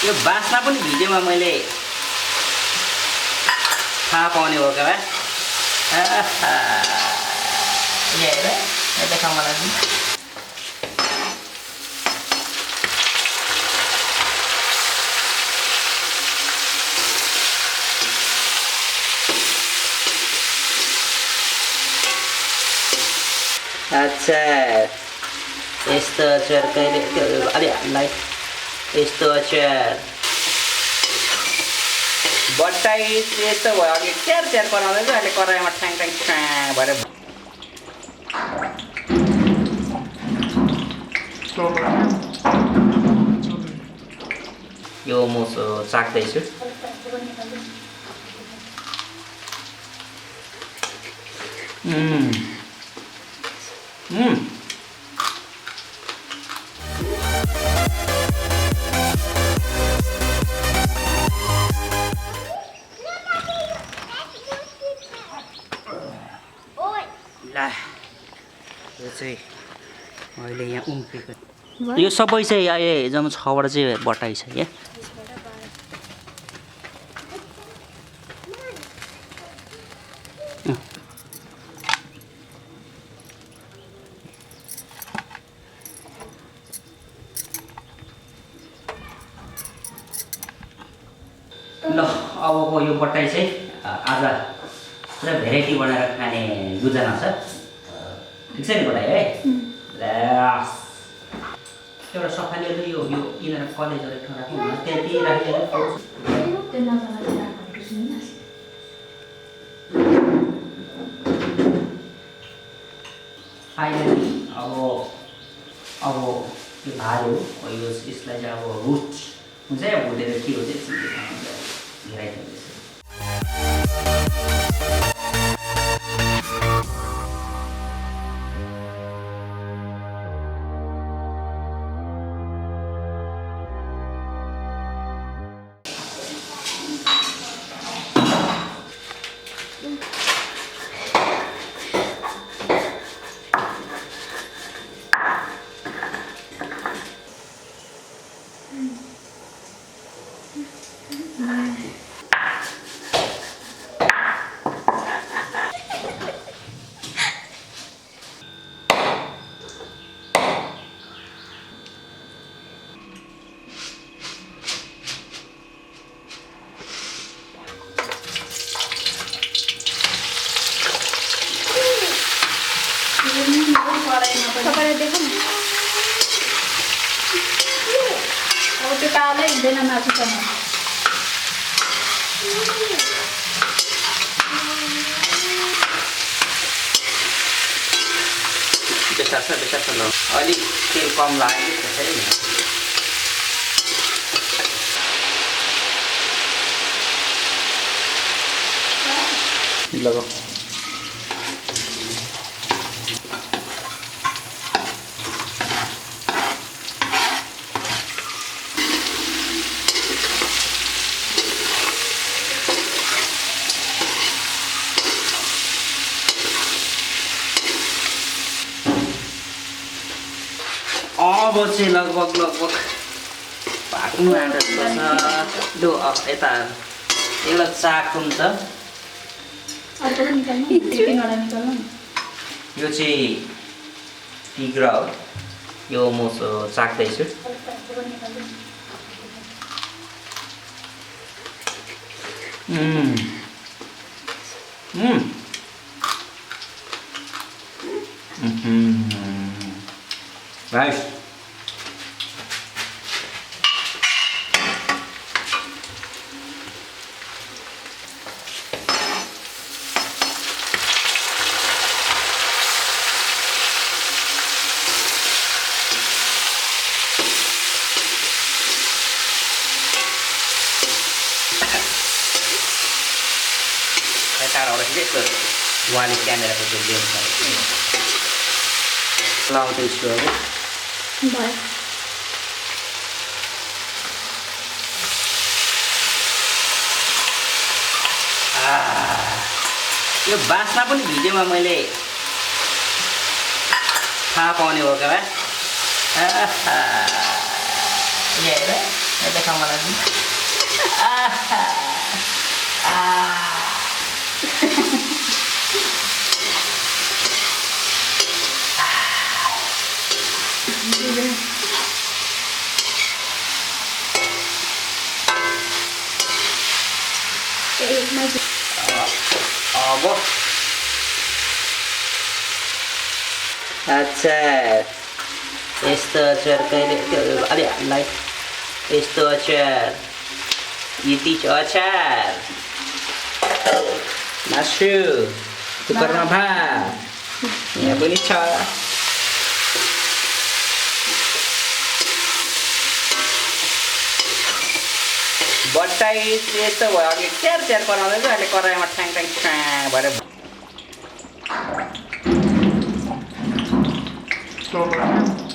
यो बास्ना पनि भिडियोमा मैले थाहा पाउने हो क्या हेर देखाउँ मलाई अच्छा यस्तो अचार कहिले अलि हामीलाई यस्तो अचार बट्टाई यस्तो भयो अघि च्यार बनाउँदै चाहिँ अहिले कराईमा ठ्याङ ठ्याङ ठ्याङ भएर यो म चाख्दैछु यो चाहिँ अहिले यहाँ उम्केको यो सबै चाहिँ अहिले जम्मा 6 वटा चाहिँ बटाइ छ यहाँ ल अबको यो बटाइ चाहिँ आज पुरा भेराइटी बनाएर खाने गुजना छ ठिक छ नि बटाइ है एउटा सफाले यो यिनीहरू कलेजहरू एक ठाउँ राख्नु त्यति राखेर फाइनली अब यो भालो यो यसलाई चाहिँ अब रुट हुन्छ या भुटेर के हो चाहिँ भेराइटी हुन्छ बेसार छ ल अलिक तेल कम लाग्यो त्यसै नि लगाऊ अब चाहिँ लगभग पाक्नु आँटेको छ लु यता यसलाई चाखौँ त यो चाहिँ तिग्रा हो यो म चाख्दैछु Nice. Taruh orang sini ke wali kamera ke video ni. Laut itu ada. Bye. यो बास्ना पनि भिडियोमा मैले थाहा पाउने हो क्या हेर देखा मलाई अब अच्छा यस्तो अचार कहिले अलि लाइट यस्तो अचार यति अचार मासु कुकरमा भात यहाँ पनि छ बट्टाई यस्तो भयो अघि च्यार च्यार बनाउँदैछ अहिले कराईमा ठ्याङ ठ्याङ ठ्याङ भएर slow